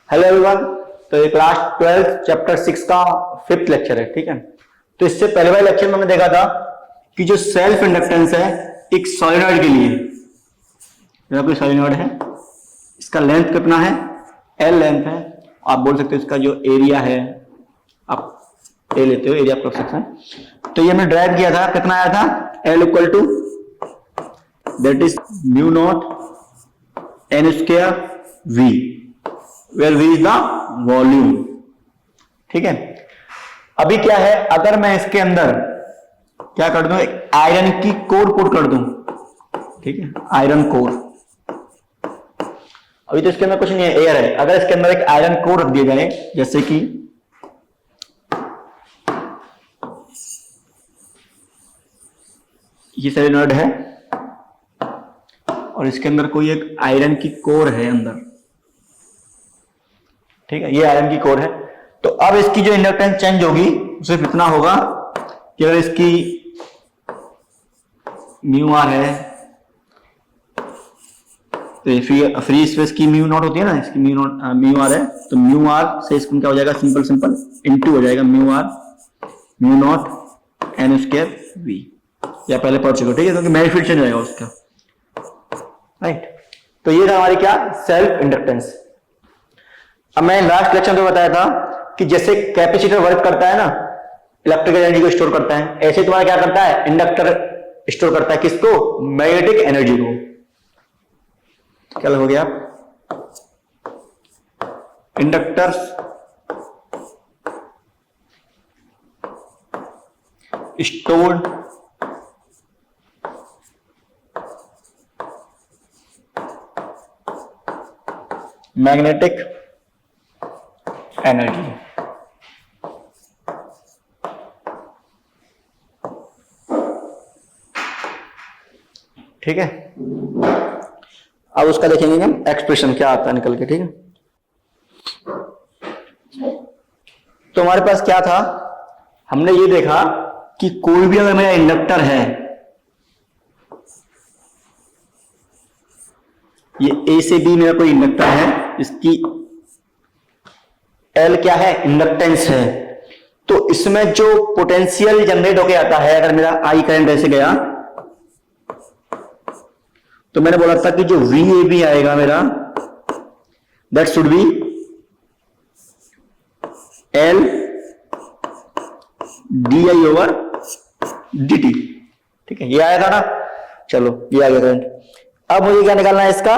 Hello everyone. तो ये class 12 chapter 6 का 5th लेक्चर है, ठीक है। तो इससे पहले वाले लेक्चर में हमने देखा था कि जो सेल्फ इंडक्टेंस है एक सोलेनॉइड के लिए, कोई सोलेनॉइड है, इसका लेंथ कितना है, L लेंथ है। आप बोल सकते हो इसका जो एरिया है, आप ए लेते हो, एरिया क्रॉस सेक्शन। तो ये हमने ड्राइव किया था, कितना आया था, L equal to that is mu nought n square v, where v is the volume, ठीक है। अभी क्या है, अगर मैं इसके अंदर क्या कर दूं, एक आयरन की कोर पुट कर दूं, ठीक है, आयरन कोर। अभी तो इसके अंदर कुछ नहीं है, एयर है। अगर इसके अंदर एक आयरन कोर रख दिया जाए, जैसे कि ये सोलेनॉइड है और इसके अंदर कोई एक आयरन की कोर है अंदर, ठीक है, ये आयरन की कोर है। तो अब इसकी जो इंडक्टेंस चेंज होगी सिर्फ इतना होगा कि अगर इसकी म्यू आर है तो फ्री स्पेस की म्यू नॉट होती है ना, इसकी म्यू आर है, तो म्यू आर से इसको क्या हो जाएगा, सिंपल इनटू हो जाएगा mu R mu not N square V, या पहले पढ़ चुके, ठीक है, क्योंकि मैग्नीट्यूड चेंज जाएगा उसका, राइट। तो ये था हमारी क्या, सेल्फ इंडक्टेंस। अब मैं लास्ट लेक्चर में बताया था कि जैसे कैपेसिटर वर्क करता है ना, इलेक्ट्रिकल एनर्जी को स्टोर करता है, ऐसे तुम्हारा क्या करता है, इंडक्टर स्टोर करता है, किसको, मैग्नेटिक एनर्जी को। क्या हो गया, इंडक्टर्स स्टोर्ड मैग्नेटिक एनर्जी, ठीक है। अब उसका देखेंगे हम एक्सप्रेशन क्या आता है निकल के, ठीक है। तो हमारे पास क्या था, हमने ये देखा कि कोई भी अगर मेरा इंडक्टर है, ये ए से बी मेरा कोई इंडक्टर है, इसकी L क्या है, इंडक्टेंस है, तो इसमें जो पोटेंशियल जनरेट होके आता है, अगर मेरा I करंट ऐसे गया, तो मैंने बोला था कि जो VAB आएगा मेरा, that should be L DI over DT, ठीक है, ये आया था ना। चलो ये आ गया करंट। अब मुझे क्या निकालना है इसका,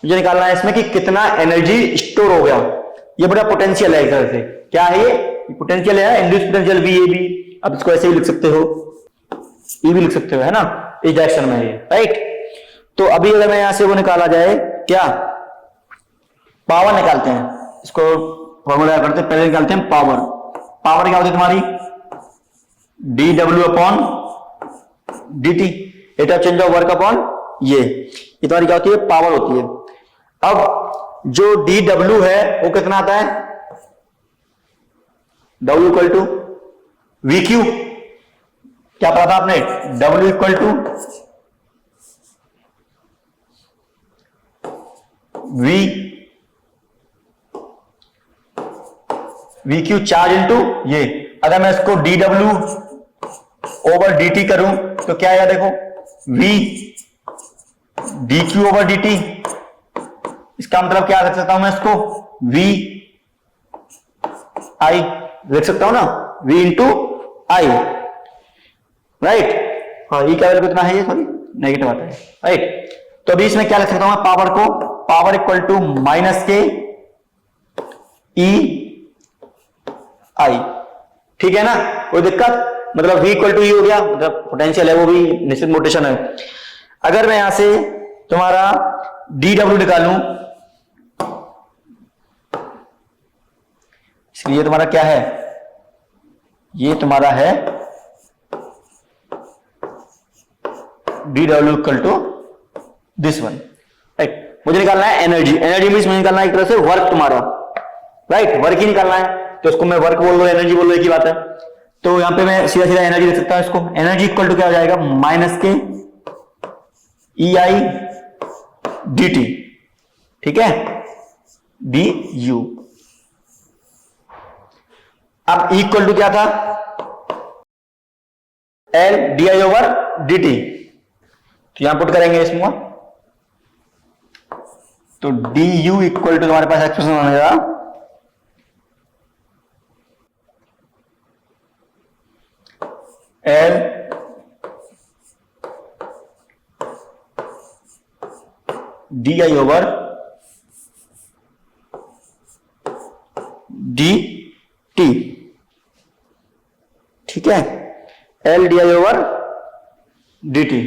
मुझे निकालना है इसमें कि कितना एनर्जी स्टोर हो गया। ये बड़ा पोटेंशियल है, एक तरह से क्या है, ये पोटेंशियल है, इंड्यूस पोटेंशियल VAB। अब इसको ऐसे ही लिख सकते हो, E भी लिख सकते हो, है ना, इस डायरेक्शन में ये, राइट। तो अभी अगर मैं यहां से वो निकाला जाए, क्या पावर निकालते हैं, इसको फॉर्मूला करते हैं, पहले निकालते हैं पावर। पावर क्या होती है तुम्हारी, dW upon dt, rate of change of work upon ये तुम्हारी क्या होती है, पावर होती है। अब जो dW है वो कितना आता है, W इक्वल टू VQ, क्या पता था आपने, W equal to VQ charge into ये। अगर मैं इसको dW ओवर dt करूं तो क्या आएगा, देखो V dQ ओवर dt, इसका मतलब क्या रख सकता हूं मैं इसको, V I लिख सकता हूं ना, V इंटू I, राइट। हाँ, ई का वैल्यू कितना है, ये सॉरी नेगेटिव आता है, राइट। तो अभी इसमें क्या लिख सकता हूं मैं, पावर को, पावर इक्वल टू माइनस के E I, ठीक है ना, कोई दिक्कत, मतलब V इक्वल टू E हो गया, मतलब पोटेंशियल है वो भी निश्चित मोटेशन है। अगर मैं यहां से तुम्हारा dW निकालूं, इसलिए तुम्हारा क्या है, ये तुम्हारा है dW equal to this one, right. मुझे निकालना है एनर्जी, एनर्जी मींस मुझे निकालना है एक तरह से वर्क तुम्हारा, राइट, वर्क ही निकालना है, तो उसको मैं वर्क बोल लो, एनर्जी बोल लो, एक ही बात है। तो यहां पे मैं सीधा सीधा एनर्जी लिख सकता हूं, इसको एनर्जी इक्वल टू क्या हो जाएगा, माइनस के EI dt, ठीक है। D you. अब इक्वल टू क्या था, L D I over D T, तो यहां पुट करेंगे इसमें, तो डी यू इक्वल टू हमारे पास एक्सप्रेशन बन जाएगा L D I over D T. ठीक है, L D I over D T.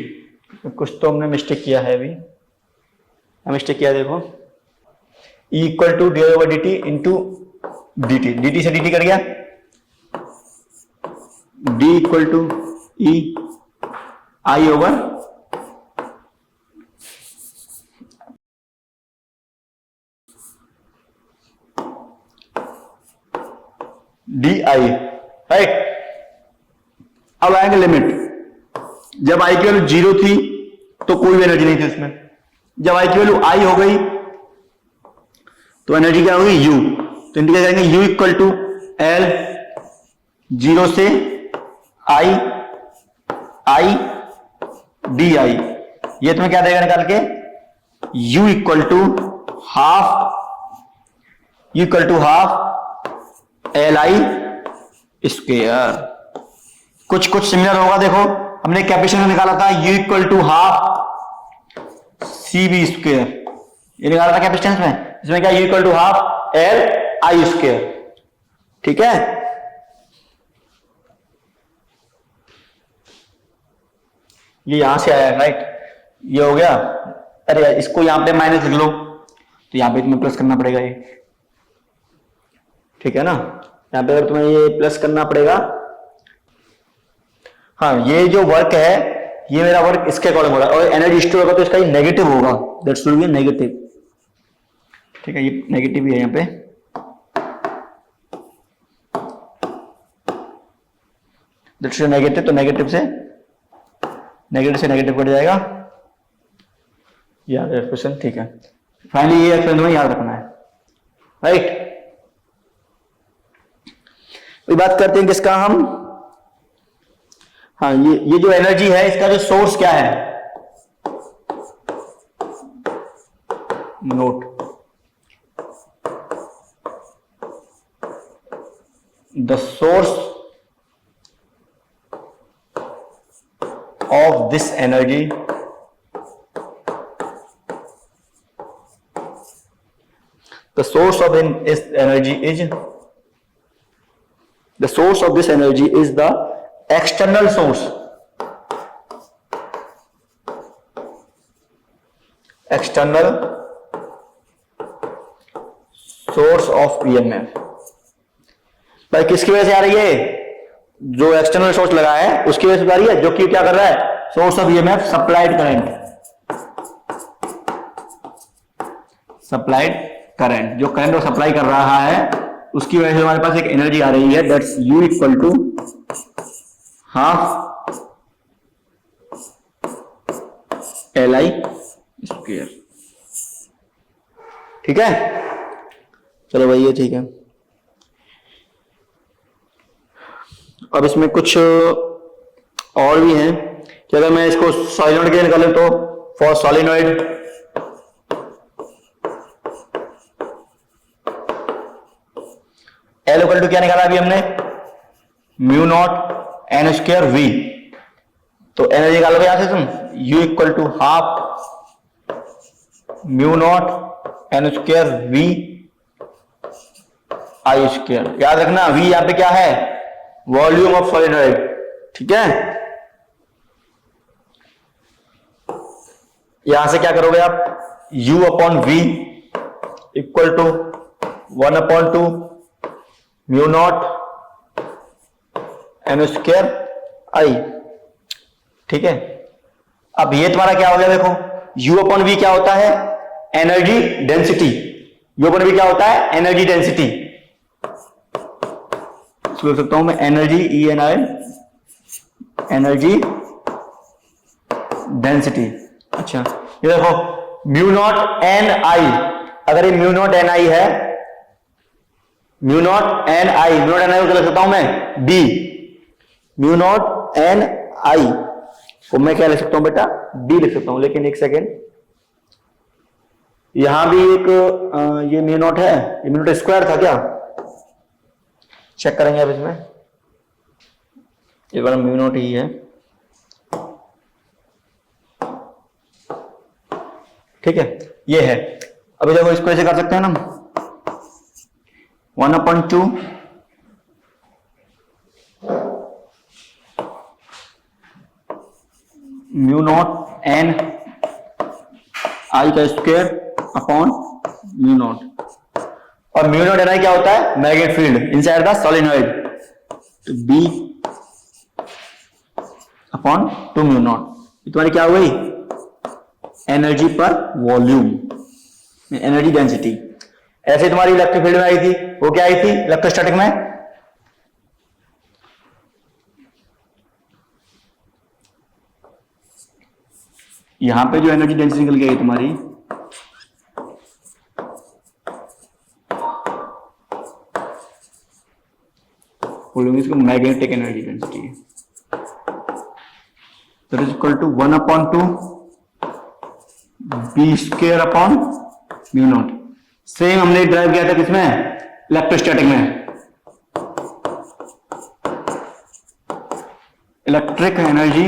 कुछ तो हमने मिस्टेक किया है, अभी मिस्टेक किया, देखो equal to D I over D T into D T, D T से डी टी कर गया, D equal to E I over D I, right. अब आएंगे लिमिट, जब आई की वैल्यू 0 थी तो कोई भी एनर्जी नहीं थी उसमें, जब आई की वैल्यू आई हो गई तो एनर्जी क्या होगी, यू। तो इंडिकेट करेंगे यू इक्वल टू एल 0 से आई आई डी आई। ये तुम्हें क्या देगा निकाल के, u equal to half L I square. कुछ सिमिलर होगा, देखो हमने कैपेसिटेंस निकाला था u equal to half C B square, ये निकाला था कैपेसिटेंस में, इसमें क्या u equal to half L I square. ठीक है, ये यहां से आया, राइट, ये हो गया। अरे इसको यहां पे माइनस लिख लो, तो यहां पे तुम्हें प्लस करना पड़ेगा ये, ठीक है ना, यहां पे अगर तुम्हें ये प्लस करना पड़ेगा। हाँ, ये जो वर्क है ये मेरा वर्क इसके अकॉर्डिंग होगा, और एनर्जी स्टोर होगा तो इसका ये नेगेटिव होगा, दैट्स विल बी नेगेटिव। ठीक है, ये नेगेटिव ही है यहां पे, दैट्स नेगेटिव, तो नेगेटिव से नेगेटिव कट जाएगा, याद एक्सप्रेशन। ठीक है, फाइनली ये एक्सप्रेशन तुम्हें याद रखना है, राइट। अभी बात करते हैं किसका हम, हाँ, ये जो एनर्जी है इसका जो सोर्स क्या है, note the source of this energy the source of this energy is the source of this energy is the external source of EMF। भाई किसकी वजह से आ रही है, जो एक्सटर्नल सोर्स लगा है उसकी वजह से आ रही है, जो कि क्या कर रहा है, source of EMF supplied current, जो करंट वो सप्लाई कर रहा है उसकी वजह से हमारे पास एक एनर्जी आ रही है, that's U equal to half L I square. ठीक है, चलो भाई ये ठीक है। अब इसमें कुछ और भी हैं कि अगर मैं इसको सॉलिनॉइड के लिए निकालूं तो for solenoid L equal to क्या निकाला अभी हमने, mu not N square V. तो एनर्जी निकालोगे यहां से तुम, U equal to half mu not N square V I square. याद रखना वी यहां पे क्या है, वॉल्यूम ऑफ सॉलिनॉइड। ठीक है, यहां से क्या करोगे आप, u upon v equal to 1/2 mu not N square I. ठीक है, अब ये तुम्हारा क्या हो गया, देखो u अपॉन v क्या होता है, energy density. u upon v क्या होता है, एनर्जी डेंसिटी। लिख सकता हूं मैं एनर्जी ENI, एनर्जी डेंसिटी। अच्छा, ये देखो म्यू नॉट एन आई, अगर ये म्यू नॉट एन आई है, mu not N I, mu not N I को क्या लिख सकता हूं मैं, B, mu not N I को मैं क्या लिख सकता हूं बेटा, बी लिख सकता हूं। लेकिन एक सेकेंड, यहां भी एक ये म्यू नॉट है, ये म्यू नॉट स्क्वायर था क्या, चेक करेंगे अब इसमें, ये वाला म्यू नॉट ही है, ठीक है, ये है। अभी देखो इसको ऐसे कर सकते हैं ना, 1/2 म्यू नॉट एन आई का स्क्वायर अपॉन म्यू नॉट, और म्यू नॉट एन आई क्या होता है, magnetic field inside the solenoid, तो बी अपॉन 2 म्यू नॉट, तुम्हारी क्या हो गई, एनर्जी पर वॉल्यूम, एनर्जी डेंसिटी। ऐसे तुम्हारी इलेक्ट्रिक फील्ड में आई थी, वो क्या आई थी इलेक्ट्रोस्टैटिक में, यहां पे जो एनर्जी डेंसिटी निकल गई तुम्हारी, बोलेंगे इसको magnetic energy density, that is equal to 1/2 B square upon mu nought. Same हमने ड्राइव किया था किसमें, इलेक्ट्रोस्टैटिक में, इलेक्ट्रिक एनर्जी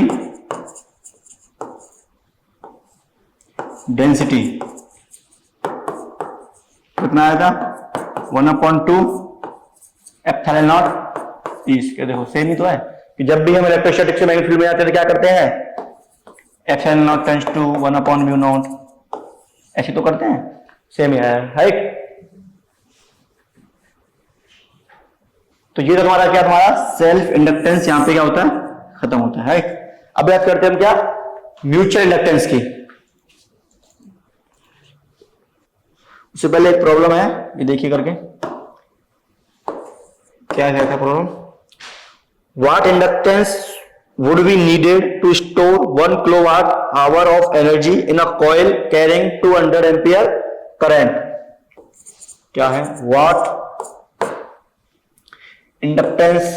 डेंसिटी कितना आया था, 1/2 एप्सिलॉन नॉट ई स्क्वायर। देखो सेम ही तो है कि जब भी हम इलेक्ट्रोस्टैटिक से मैग्नेटिक फील्ड में आते हैं तो क्या करते हैं, एप्सिलॉन नॉट टेंड्स टू 1/म्यू नॉट, ऐसे तो करते हैं, सेम ही है, राइट। तो ये तो तुम्हारा क्या, तुम्हारा सेल्फ इंडक्टेंस यहां पे क्या होता है, खत्म होता है, राइट। अब बात करते हैं हम क्या, म्यूचुअल इंडक्टेंस की। उससे पहले एक प्रॉब्लम है, ये देखिए करके, क्या है problem, what inductance would be needed to store 1 kilowatt hour of energy in a coil carrying 200 ampere current। क्या है, what inductance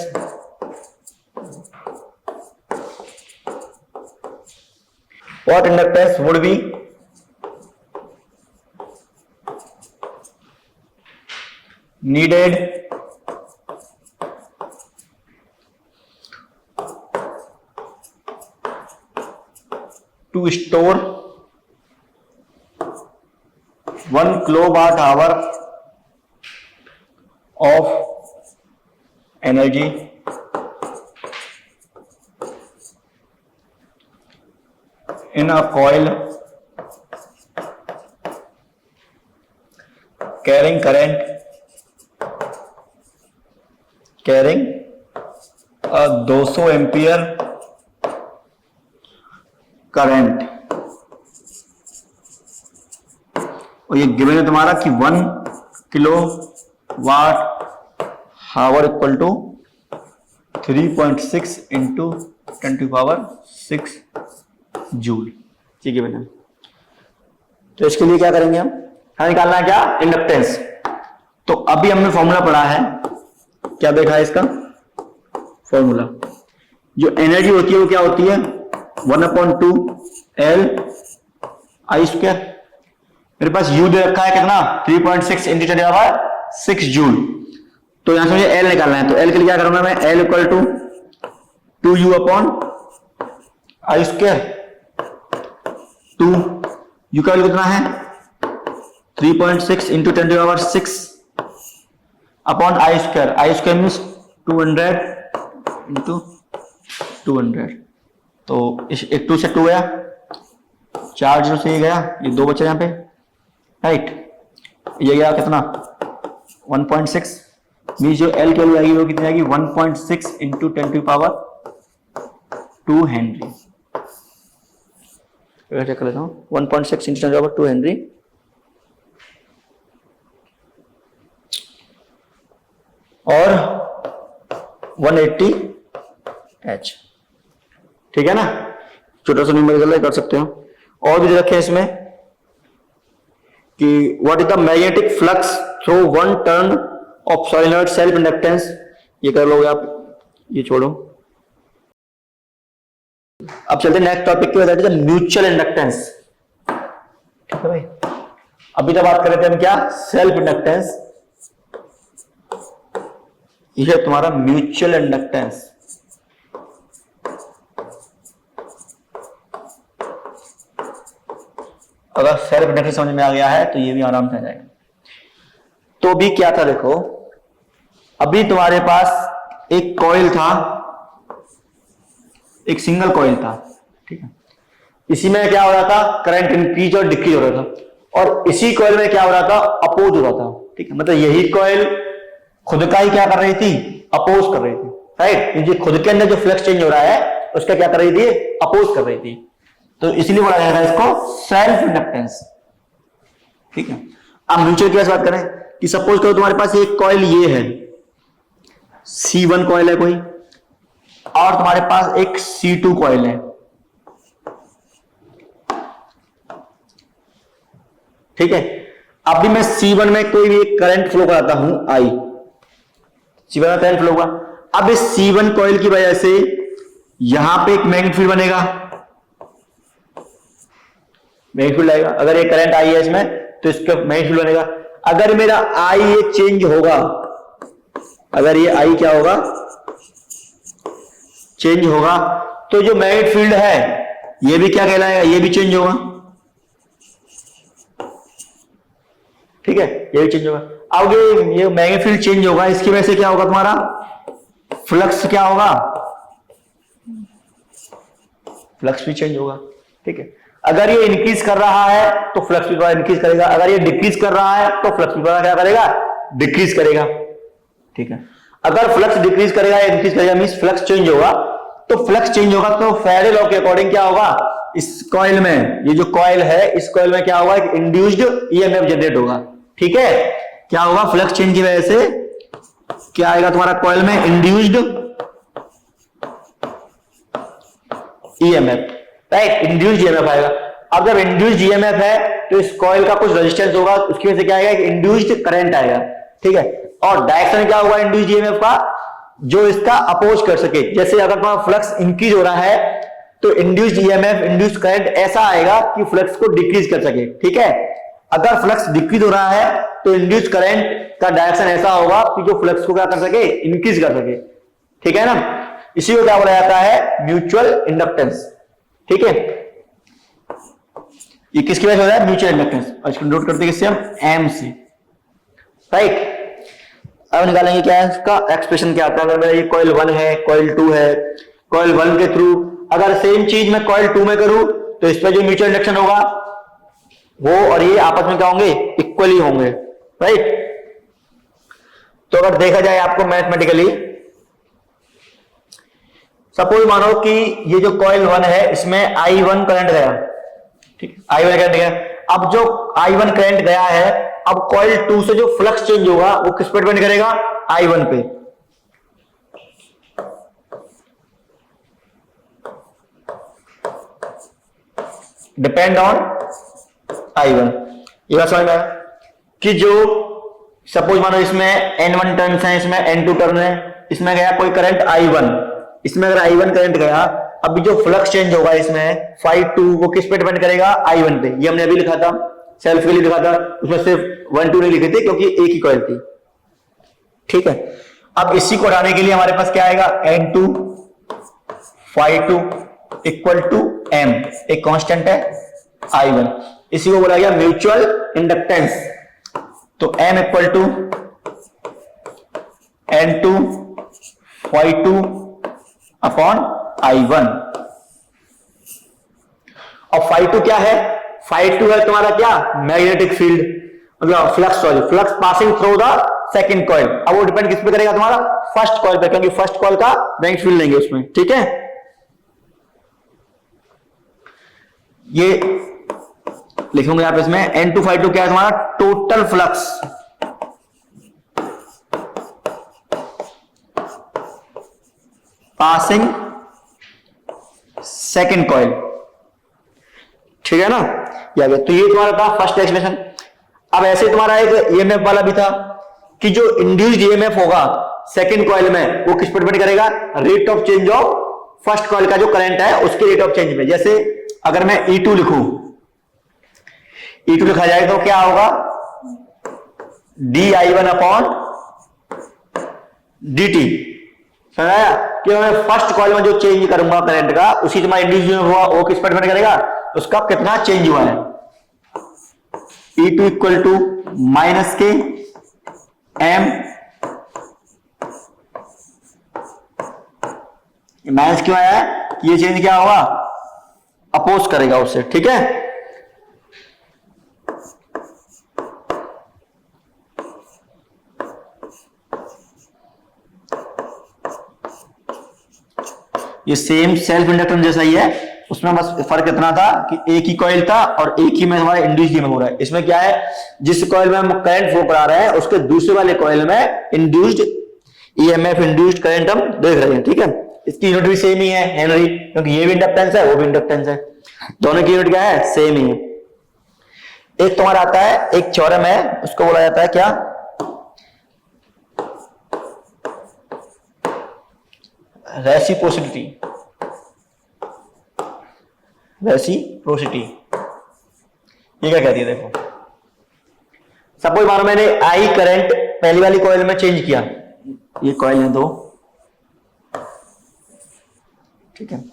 would be needed to store 1 kilowatt hour of energy in a coil carrying a 200 ampere current, और ये given है तुम्हारा कि 1 kilo watt hour equal to 3.6 into 10⁶ joule, ठीक है बेटा। तो इसके लिए क्या करेंगे हम, निकालना है क्या, इंडक्टेंस। तो अभी हमने फॉर्मूला पढ़ा है, क्या देखा है इसका फॉर्मूला, जो एनर्जी होती है वो क्या होती है, 1/2 L I स्क्वायर। मेरे पास U दे रखा है कितना, 3.6 इंटू 10⁶ जूल। तो यहां से मुझे L निकालना है, तो L के लिए क्या करूंगा मैं, L equal to 2U upon I square. 2U का वैल्यू कितना है, 3.6 into 10⁶ upon I square. I square means 200 into 200, तो एक 2 से 2 गया, 4 0 से ये गया, ये 2 बचे यहां पे, राइट। ये गया कितना, 1.6, मीन जो L की वैल्यू आएगी वो कितनी आएगी, 1.6 इंटू 10⁻² हेनरी। चेक कर लेता हूँ, 1.6 इंटू 10⁻² हेनरी, और 180 H, ठीक है ना, छोटा सा न्यूमेरिकल कर सकते हो। और भी रखे हैं इसमें, कि what is the magnetic flux through one turn off solenoid self inductance. ये कर लोगे आप, ये छोड़ो। अब चलते नेक्स्ट टॉपिक की, दैट इज म्यूचुअल इंडक्टेंस। ठीक है भाई, अभी तो बात कर रहे थे हम क्या, सेल्फ इंडक्टेंस। यह है तुम्हारा म्यूचुअल इंडक्टेंस। अगर सेल्फ इंडक्टेंस समझ में आ गया है तो ये भी आराम से आ जाएगा। तो भी क्या था देखो, अभी तुम्हारे पास एक कॉइल था, एक सिंगल कॉइल था, ठीक है। इसी में क्या हो रहा था, करंट इंक्रीज और डिक्रीज हो रहा था, और इसी कॉइल में क्या हो रहा था, अपोज हो रहा था, ठीक है। मतलब यही कॉइल खुद का ही क्या कर रही थी, अपोज कर रही थी, राइट। क्योंकि खुद के अंदर जो फ्लक्स चेंज हो रहा है उसका क्या कर रही थी, अपोज कर रही थी। तो इसलिए बोला जाएगा इसको सेल्फ इंडक्टेंस, ठीक है। अब म्यूचुअल की बात करें कि सपोज करो तुम्हारे पास एक कॉइल ये है, C1 कॉइल है कोई, और तुम्हारे पास एक C2 कॉइल है, ठीक है। अभी मैं C1 में कोई भी एक करंट फ्लो कराता हूं, I C1 में करंट फ्लो होगा। अब इस C1 कॉइल की वजह से यहां पे एक मैग्नेटिक फील्ड बनेगा, मैग्नेटिक फील्ड आएगा। अगर ये करंट I है इसमें तो इसका मैग्नेटिक फील्ड बनेगा। अगर मेरा I ये चेंज होगा, अगर ये I क्या होगा, चेंज होगा, तो जो मैग्नेटिक फील्ड है ये भी क्या कहलाएगा, ये भी चेंज होगा, ठीक है। ये भी चेंज होगा। अब ये मैग्नेटिक फील्ड चेंज होगा, इसकी वजह से क्या होगा, तुम्हारा फ्लक्स क्या होगा, फ्लक्स भी चेंज होगा, ठीक है। अगर ये इंक्रीज कर रहा है तो फ्लक्स भी थोड़ा इंक्रीज करेगा, अगर ये डिक्रीज कर रहा है तो फ्लक्स भी थोड़ा क्या करेगा, डिक्रीज करेगा, ठीक है। अगर फ्लक्स डिक्रीज करेगा या इंक्रीज करेगा मींस फ्लक्स चेंज होगा, तो फ्लक्स चेंज होगा तो फैराडे लॉ के अकॉर्डिंग क्या होगा, इस कॉइल में, ये जो कॉइल है इस कॉइल में क्या होगा, एक इंड्यूस्ड ईएमएफ जनरेट होगा, ठीक है। क्या होगा, फ्लक्स चेंज की वजह से क्या आएगा तुम्हारा कॉइल में, induced EMF, right, induced EMF आएगा। अब जब इंड्यूस्ड ईएमएफ है तो इस कॉइल का कुछ रेजिस्टेंस होगा, उसकी वजह से क्या आएगा, इंड्यूस्ड करंट आएगा, ठीक है। और डायरेक्शन क्या होगा इंड्यूस्ड ईएमएफ का, जो इसका अपोज कर सके। जैसे अगर तुम्हारा फ्लक्स इंक्रीज हो रहा है तो इंड्यूस्ड ईएमएफ, इंड्यूस्ड करंट ऐसा आएगा कि फ्लक्स को डिक्रीज कर सके, ठीक है। अगर फ्लक्स डिक्रीज हो रहा है तो इंड्यूस्ड करंट का डायरेक्शन ऐसा होगा कि जो फ्लक्स को क्या कर सके, इंक्रीज कर सके, ठीक है ना। इसी को क्या बोला जाता है, म्यूचुअल इंडक्टेंस, ठीक है। ये किसकी वजह से हो रहा है, म्यूचुअल इंडक्टेंस, और इसको नोट करते हैं किससे, हम एम से, राइट। अब निकालेंगे क्या है इसका एक्सप्रेशन, क्या आता है। अगर मेरा ये कॉइल 1 है, कॉइल 2 है, कॉइल 1 के थ्रू अगर सेम चीज मैं कॉइल 2 में करूं तो इस पर जो म्यूचुअल इंडक्शन होगा वो और ये आपस में क्या होंगे, इक्वली होंगे, राइट। तो अगर देखा जाए आपको मैथमेटिकली, सपोज मानो कि ये जो कॉइल 1 है इसमें I1 करंट गया, ठीक है, I1 करंट गया। अब जो I1 करंट गया है, अब कॉइल 2 से जो फ्लक्स चेंज होगा वो किस पर डिपेंड करेगा, I1 पे, डिपेंड ऑन I1। ये बात समझ में आया कि जो सपोज मानो इसमें N1 टर्न्स हैं, इसमें N2 टर्न है, इसमें गया कोई करंट I1, इसमें अगर I1 करंट गया, अभी जो फ्लक्स चेंज होगा इसमें φ2 वो किस पे डिपेंड करेगा, I1 पे। ये हमने अभी लिखा था, सेल्फ के लिए लिखा था, उसमें सिर्फ 1 2 नहीं लिखे थे क्योंकि एक ही कॉइल थी, ठीक है। अब इसी को हटाने के लिए हमारे पास क्या आएगा, N2 φ2 इक्वल टू M, एक कांस्टेंट है I1, इसी को बोला गया म्यूचुअल इंडक्टेंस। तो M equal to N2 φ2 upon I1। और φ2 क्या है, φ2 है तुम्हारा क्या, मैग्नेटिक फील्ड, मतलब flux, sorry flux passing through the second coil. अब वो डिपेंड किस पे करेगा, तुम्हारा फर्स्ट कॉइल पे, क्योंकि फर्स्ट कॉइल का मैग्नेटिक फील्ड लेंगे उसमें, ठीक है। ये लिखूंगे आप इसमें, N2 φ2 क्या है तुम्हारा, total flux passing second coil, ठीक है ना। तो ये तुम्हारा था फर्स्ट एक्सप्रेशन। अब ऐसे तुम्हारा एक ईएमएफ वाला भी था कि जो इंड्यूस्ड ईएमएफ होगा सेकंड कॉइल में वो किस पर डिपेंड करेगा, rate of change of first coil का जो करंट है उसके रेट ऑफ चेंज में। जैसे अगर मैं E2 लिखूं, E2 लिखा जाए तो क्या होगा, di1 अपॉन dt। समझाया कि मैं फर्स्ट कॉइल में जो चेंज करूंगा करंट का उसी तुम्हारा इंड्यूस्ड हुआ वो किस पर डिपेंड करेगा, उसका कितना चेंज हुआ है। E2 इक्वल टू माइनस के M, माइनस क्यों आया है कि ये चेंज क्या होगा, अपोज करेगा उससे। ठीक है, ये सेम सेल्फ इंडक्टेंस जैसा ही है, उसमें बस फर्क इतना था कि एक ही कॉइल था और एक ही में हमारा इंड्यूस्ड ईएमएफ हो रहा है। इसमें क्या है, जिस कॉइल में हम करंट फ्लो करा रहे हैं उसके दूसरे वाले कॉइल में इंड्यूस्ड ईएमएफ, इंड्यूस्ड करंट हम देख रहे हैं। ठीक है, इसकी यूनिट भी सेम ही है हेनरी, क्योंकि ये भी इंडक्टेंस है वो भी इंडक्टेंस है, दोनों की यूनिट क्या है, सेम ही है। एक तुम्हारा आता है एक थ्योरम है, उसको बोला जाता है क्या, रेसिप्रोसिटी। रेसिप्रोसिटी ये क्या कहती है, देखो सपोज मानो मैंने आई करंट पहली वाली कॉइल में चेंज किया, ये कॉइल है दो, ठीक है,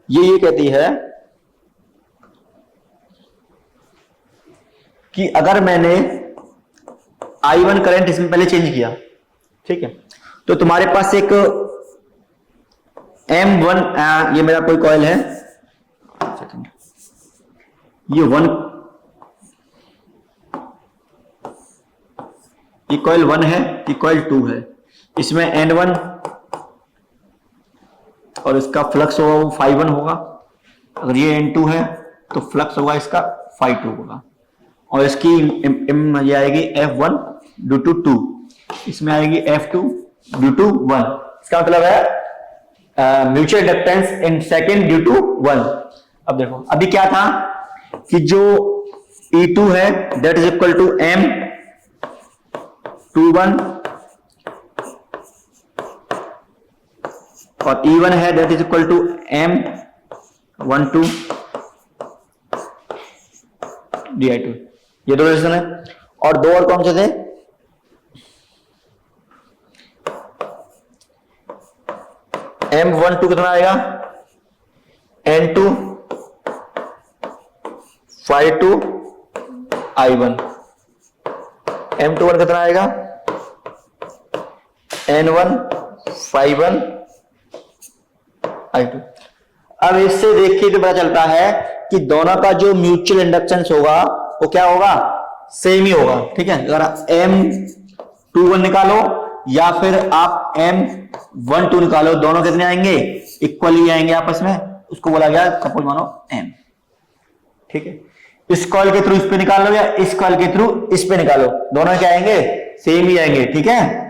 ये कहती है कि अगर मैंने I1 करंट इसमें पहले चेंज किया, ठीक है, तो तुम्हारे पास एक M1, ये मेरा कोई कॉइल है, ये ये कॉइल 1 है, ये कॉइल 2 है, इसमें N1 और इसका फ्लक्स होगा वो Φ1 होगा, अगर ये N2 है तो फ्लक्स होगा इसका Φ2 होगा, और इसकी ये आएगी F1 ड्यू टू 2, इसमें आएगी F2 ड्यू टू 1। इसका मतलब है mutual inductance in second due to 1। अब देखो अभी क्या था कि जो E2 है that is equal to M21 और E1 है that is equal to M12 di2, ये दो रिलेशन है। और दो और कौन से थे, M12 कितना आएगा, N2 Φ2 I1, M21 कितना आएगा, N1 Φ1 I2। अब इससे देख के तो पता चलता है कि दोनों का जो म्यूचुअल इंडक्टेंस होगा वो क्या होगा, सेम ही होगा। ठीक है, अगर M21 निकालो या फिर आप M12 निकालो, दोनों कितने आएंगे, इक्वली आएंगे आपस में, उसको बोला गया सपोज मानो M। ठीक है, इस कॉइल के थ्रू इस पे निकाल लो या इस कॉइल के थ्रू इस पे निकालो, दोनों क्या आएंगे, सेम ही आएंगे। ठीक है,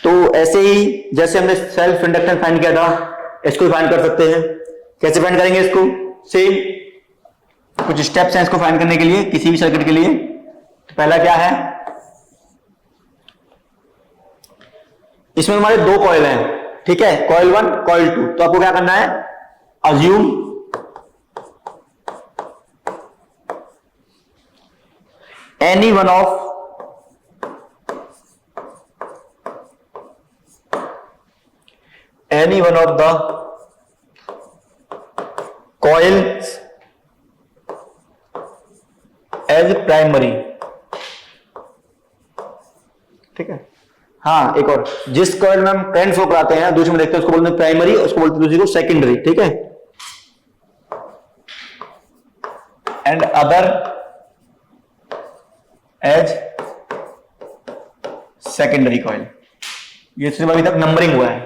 तो ऐसे ही जैसे हमने सेल्फ इंडक्टेंस फाइंड किया था, इसको फाइंड कर सकते हैं। कैसे फाइंड करेंगे इसको, सेम कुछ स्टेप्स हैं इसको फाइंड करने के लिए किसी भी सर्किट के लिए। तो पहला क्या है, इसमें हमारे दो कॉइल हैं, ठीक है, कॉइल 1 कॉइल 2। तो आपको क्या करना है, assume any one of the coils as primary। ठीक है, हाँ एक और, जिस कॉइल में हम करंट फ्लो कराते हैं दूसरे में देखते हैं उसको बोलते हैं प्राइमरी, उसको बोलते हैं दूसरी को सेकेंडरी। ठीक है, and other as secondary coil. ये सिर्फ अभी तक नंबरिंग हुआ है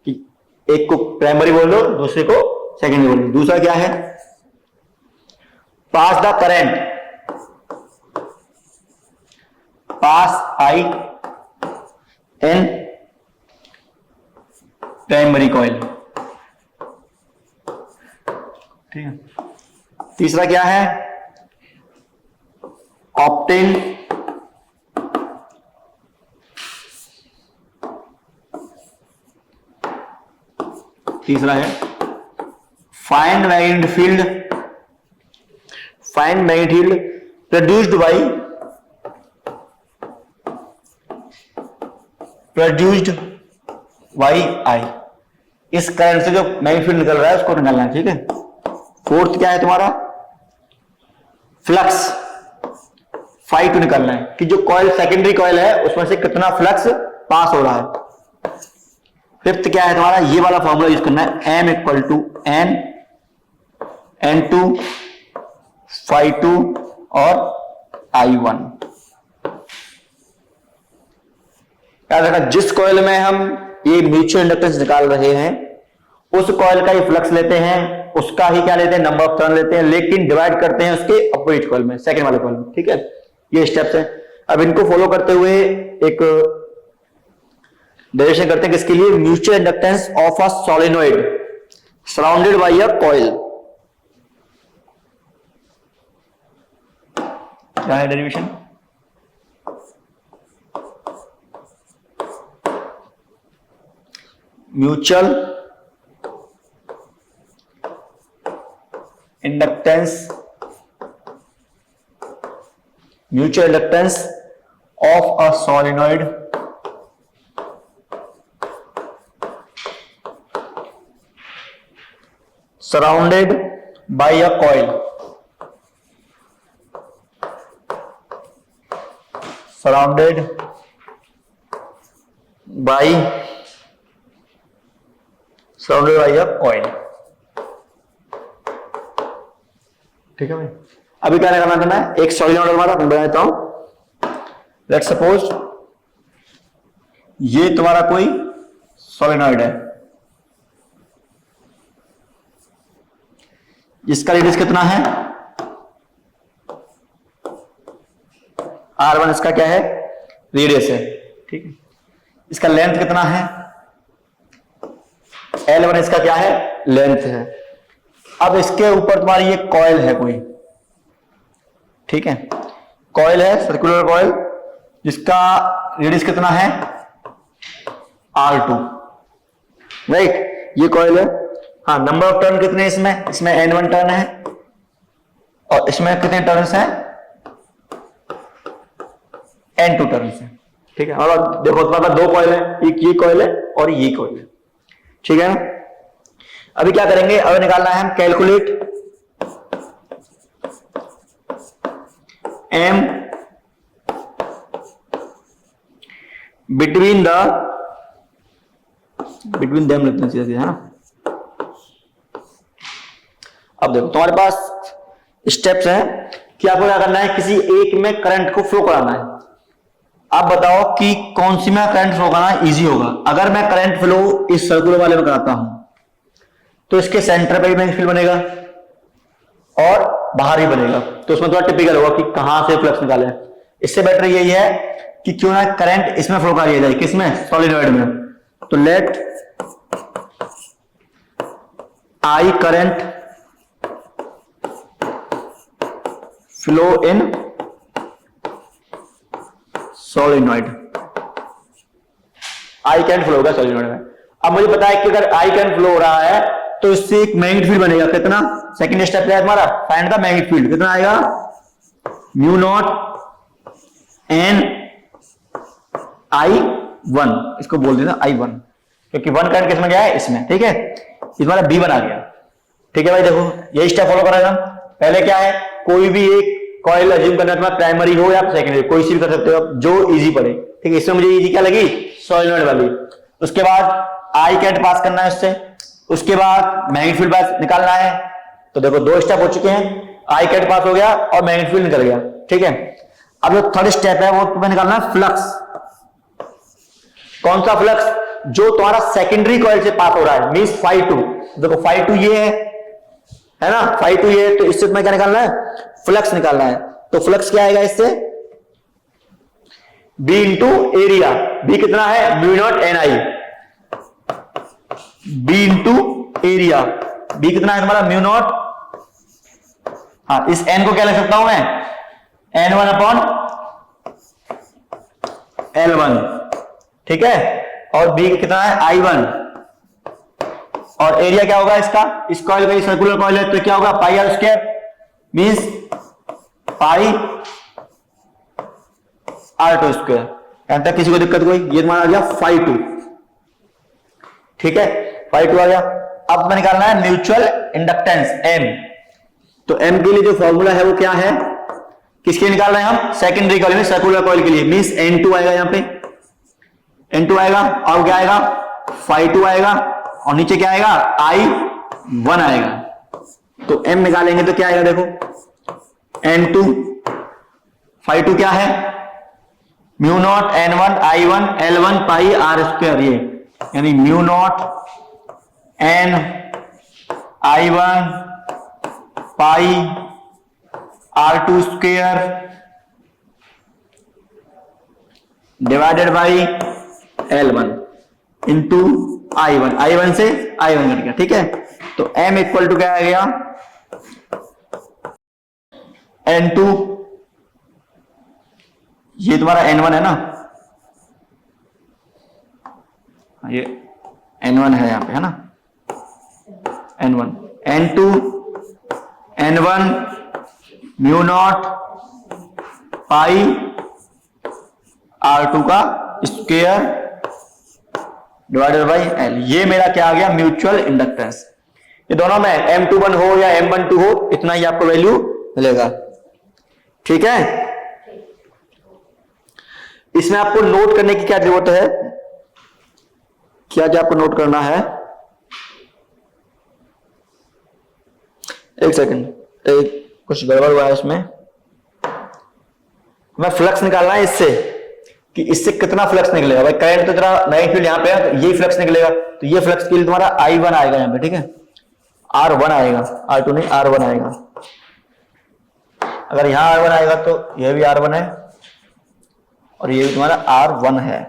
कि एक को प्राइमरी बोल दो दूसरे को सेकेंडरी बोल दो। दूसरा क्या है, pass the current, pass I in primary coil. ठीक है। तीसरा क्या है, ऑप्टेन तीसरा है find magnetic field, find magnetic field produced by I. इस करंट से जो मैग्नेटिक फील्ड निकल रहा है उसको निकालना है, ठीक है। फोर्थ क्या है तुम्हारा, फ्लक्स फाई टू निकालना है कि जो कॉइल सेकेंडरी कॉइल है उसमें से कितना फ्लक्स पास हो रहा है। फिफ्थ क्या है तुम्हारा, ये वाला फॉर्मूला यूज करना है, M equal to N N two phi two और आई वन। याद रखना जिस कॉइल में हम ये म्यूचुअल इंडक्टेंस निकाल रहे हैं उस कॉइल का ही फ्लक्स लेते हैं, उसका ही क्या लेते हैं, नंबर ऑफ टर्न लेते हैं, लेकिन डिवाइड करते हैं उसके अपोजिट कॉइल में, सेकंड वाले कॉइल में, ठीक है। ये स्टेप्स हैं। अब इनको फॉलो करते हुए एक डेरिवेशन करते हैं किसके लिए, mutual inductance of a solenoid surrounded by a coil. क्या है derivation, mutual inductance of a solenoid surrounded by a coil, surrounded by a coil, ठीक है भाई। अभी क्या करना है, एक सोलेनोइड हमारा मैं बना देता हूं। लेट्स सपोज ये तुम्हारा कोई सोलेनोइड है, इसका रेडियस कितना है R1, इसका क्या है रेडियस है, ठीक है। इसका लेंथ कितना है L1, इसका क्या है लेंथ है। अब इसके ऊपर तुम्हारी ये कॉइल है कोई, ठीक है, कॉइल है सर्कुलर कॉइल जिसका रेडियस कितना है R2, राइट। ये कॉइल है, हाँ नंबर ऑफ टर्न कितने इसमें, इसमें N1 टर्न है और इसमें कितने टर्न्स हैं N2 टर्न्स हैं, ठीक है। और देखो तुम्हारा दो कॉइल है, एक ये कॉइल है और ये कॉइल है, ठीक है ना। अभी क्या करेंगे, अब निकालना है हम कैलकुलेट M बिटवीन देम लिखते हैं सीधा है ना। अब देखो तुम्हारे पास स्टेप्स हैं कि आपको क्या करना है, किसी एक में करंट को फ्लो कराना है। आप बताओ कि कौन सी में करंट फ्लो कराना इजी होगा। अगर मैं करंट फ्लो इस सर्कुलर वाले में कराता हूं तो इसके सेंटर पे भी मैग्नेटिक फील्ड बनेगा और बाहर ही बनेगा, तो उसमें थोड़ा टिपिकल होगा कि कहां से फ्लक्स निकाले। इससे बेटर यही है कि क्यों ना करंट इसमें फ्लो करा जाए, किसमें सॉलिनॉइड में। तो let I current flow in solenoid, I current flow होगा सोलिनॉइड में। अब मुझे पता है कि अगर आई करंट फ्लो हो रहा है तो इससे एक मैग्नेटिक फील्ड बनेगा, कितना, सेकंड स्टेप क्या है तुम्हारा, फाइंड द मैग्नेटिक फील्ड। कितना आएगा, mu naught N I one, इसको बोल देना आई वन, क्योंकि वन करंट किसमें गया है, इसमें, ठीक है। तुम्हारा बी वन आ गया, ठीक है भाई। देखो यही स्टेप फॉलो करेगा। पहले क्या है, कोई भी एक कॉइल अज्यूम करना, तुम्हारा प्राइमरी हो या सेकेंडरी, कोई सी भी कर सकते हो आप, जो इजी पड़े, ठीक है। इसमें मुझे इजी क्या लगी, सोलिनॉइड वाली। उसके बाद आई करंट पास करना है उससे, उसके बाद मैग्नेटिक फील्ड पास निकालना है। तो देखो दो स्टेप हो चुके हैं, आई करंट पास हो गया और मैग्नेटिक फील्ड निकल गया, ठीक है। अब जो थर्ड स्टेप है वो तुम्हें निकालना है फ्लक्स। कौन सा फ्लक्स, जो तुम्हारा सेकेंडरी कॉइल से पास हो रहा है, मींस फाई टू। देखो फाई टू ये है ना, फाई टू ये, तो इससे तुम्हें क्या निकालना है, फ्लक्स निकालना है। तो फ्लक्स क्या आएगा इससे, बी इंटू एरिया। बी कितना है, mu not N I, B into area. B कितना है तुम्हारा, म्यू नॉट हाँ, इस n को क्या लिख सकता हूं मैं, N1 अपॉन L1, ठीक है। और B कितना है, I1, और एरिया क्या होगा इसका, इस कॉइल का सर्कुलर कॉइल है तो क्या होगा, pi R square, means pi R2 square. यहां तक किसी को दिक्कत कोई, ये तुम्हारा आ गया phi2, ठीक है, phi2 आ गया। अब मैं निकालना है म्यूचुअल इंडक्टेंस M, तो M के लिए जो फॉर्मूला है वो क्या है, किसके लिए निकाल रहे हैं हम, सेकेंडरी कॉइल में सर्कुलर कॉइल के लिए, मींस N2 आएगा, यहां पे N2 आएगा, और क्या आएगा, phi2 आएगा, और नीचे क्या आएगा, I1 आएगा। तो M निकालेंगे तो क्या आएगा, देखो N2, phi2 क्या है, mu nought N1 I1 L1 pi R square, ये यानी mu nought N I1 pi R2 square divided by L1 into I1 से I1 घट गया, ठीक है। तो M इक्वल टू क्या आ गया, N2, ये तुम्हारा N1 है ना, ये N1 है यहां पे, है ना, N1, N2 N1 mu naught पाई R2 का स्क्वायर डिवाइडेड बाई L, ये मेरा क्या आ गया, म्यूचुअल इंडक्टेंस। ये दोनों में M21 हो या M12 हो, इतना ही आपको वैल्यू मिलेगा, ठीक है। इसमें आपको नोट करने की क्या जरूरत है, क्या क्या आपको नोट करना है, एक सेकंड, कुछ गड़बड़ हुआ है इसमें, मैं फ्लक्स निकालना है इससे कि इससे कितना फ्लक्स निकलेगा। भाई करंट तो तेरा मैग्नेटिक फील्ड यहां पे है, तो ये फ्लक्स निकलेगा, तो ये फ्लक्स के लिए तुम्हारा I1 आएगा यहां पे, ठीक है, R1 आएगा, R2 नहीं R1 आएगा। अगर यहां R1 आएगा तो यह भी R1 है और ये भी तुम्हारा R1 है,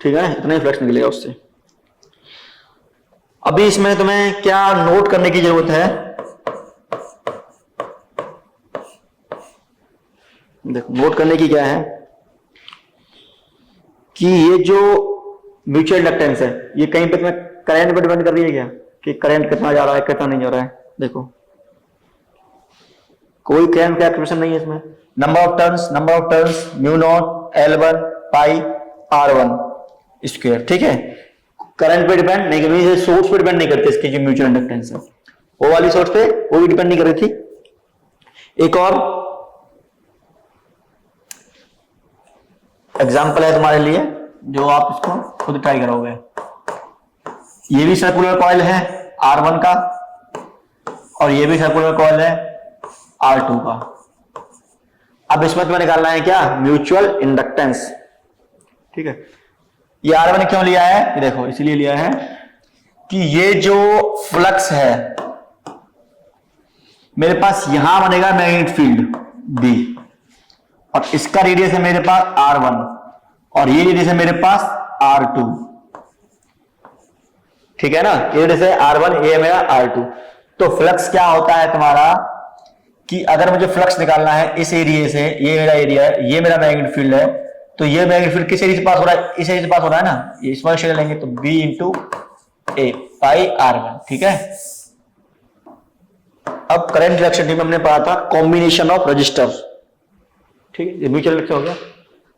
ठीक है, इतना ही फ्लक्स निकलेगा उससे। अभी इसमें तुम्हें क्या नोट करने की जरूरत है, देखो नोट करने की क्या है कि ये जो म्यूचुअल इंडक्टेंस है ये कहीं पे तुम्हें करंट पे डिपेंड कर रही है क्या, कि करंट कितना जा रहा है कितना नहीं जा रहा है। देखो कोई करंट का एक्सप्रेशन नहीं है इसमें, number of turns mu naught L1 pi R1 square, ठीक है। करंट पे डिपेंड नहीं कर रही, सोर्स पे डिपेंड नहीं करते इसकी जो म्यूचुअल इंडक्टेंस है, वो वाली सोर्स पे वो भी डिपेंड नहीं कर रही थी। एक और एग्जाम्पल है तुम्हारे लिए जो आप इसको खुद ट्राई करोगे। ये भी सर्कुलर कॉइल है R1 का और ये भी सर्कुलर कॉइल है R2 का। अब इसमें तुम्हें निकालना है क्या, म्यूचुअल इंडक्टेंस, ठीक है। ये R1 क्यों लिया है, ये देखो इसलिए लिया है कि ये जो फ्लक्स है मेरे पास यहां बनेगा मैग्नेटिक फील्ड B, और इसका रेडियस है मेरे पास R1 और ये रेडियस है मेरे पास R2, ठीक है ना, ये रेडियस है R1, ये मेरा R2। तो फ्लक्स क्या होता है तुम्हारा कि अगर मुझे फ्लक्स निकालना है इस एरिया से, ये मेरा एरिया है, ये मेरा मैग्नेटिक फील्ड है, तो ये मैग्नेटिक फील्ड किस एरिया से पास हो रहा है, इस एरिया से पास हो रहा है ना, ये स्मॉल शेयर लेंगे तो B इंटू ए पाई R1, ठीक है। अब करंट इलेक्ट्रिसिटी में हमने पढ़ा था कॉम्बिनेशन ऑफ रजिस्टर, ठीक है, ये म्यूचुअल इलेक्ट्रिक हो गया।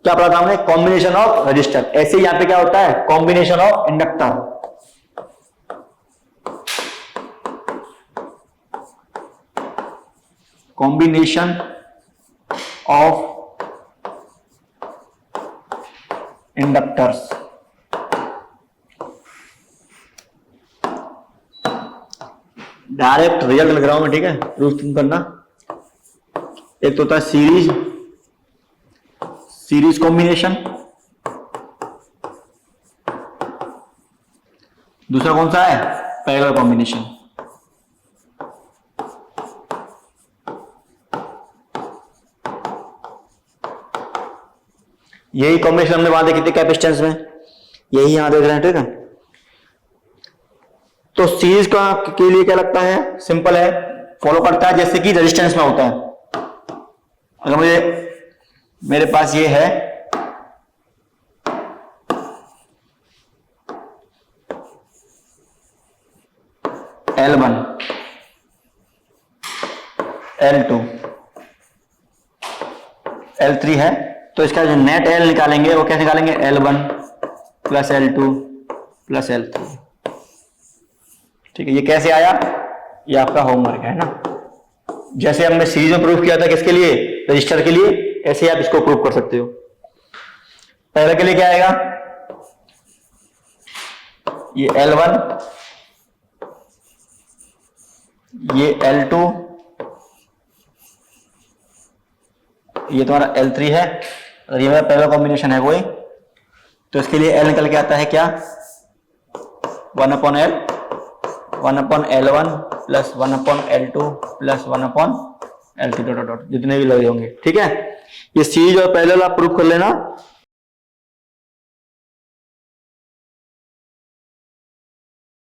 क्या पढ़ा था हमने, कॉम्बिनेशन ऑफ रजिस्टर। ऐसे ही यहां पे क्या होता है, combination of inductor, combination of inductors. Direct result लग रहा हूं मैं, ठीक है, प्रूफ तुम करना। एक तो होता है सीरीज कॉम्बिनेशन, दूसरा कौन सा है, पैरेलल कॉम्बिनेशन। यही कॉम्बिनेशन हमने वहां देखी थी कैपेसिटेंस में, यही यहां देख रहे हैं, ठीक है। तो सीरीज का के लिए क्या लगता है, सिंपल है, फॉलो करता है जैसे कि रेजिस्टेंस में होता है। अगर मेरे पास ये है L1 L2 L3 है, तो इसका जो नेट L निकालेंगे वो कैसे निकालेंगे, L1 plus L2 plus L3। ठीक है, ये कैसे आया, ये आपका होमवर्क है ना। जैसे हमने सीरीज में प्रूफ किया था किसके लिए, रजिस्टर के लिए, ऐसे आप इसको प्रूफ कर सकते हो। पहले के लिए क्या आएगा, ये L1, ये L2, ये तुम्हारा L3 है, और ये मेरा पहला कॉम्बिनेशन है कोई, तो इसके लिए L निकल के आता है क्या, 1/L 1/L1 plus 1/L2 plus 1/L3 dot dot जितने भी लगे होंगे। ठीक है, ये सीरीज और पैरेलल आप प्रूफ कर लेना।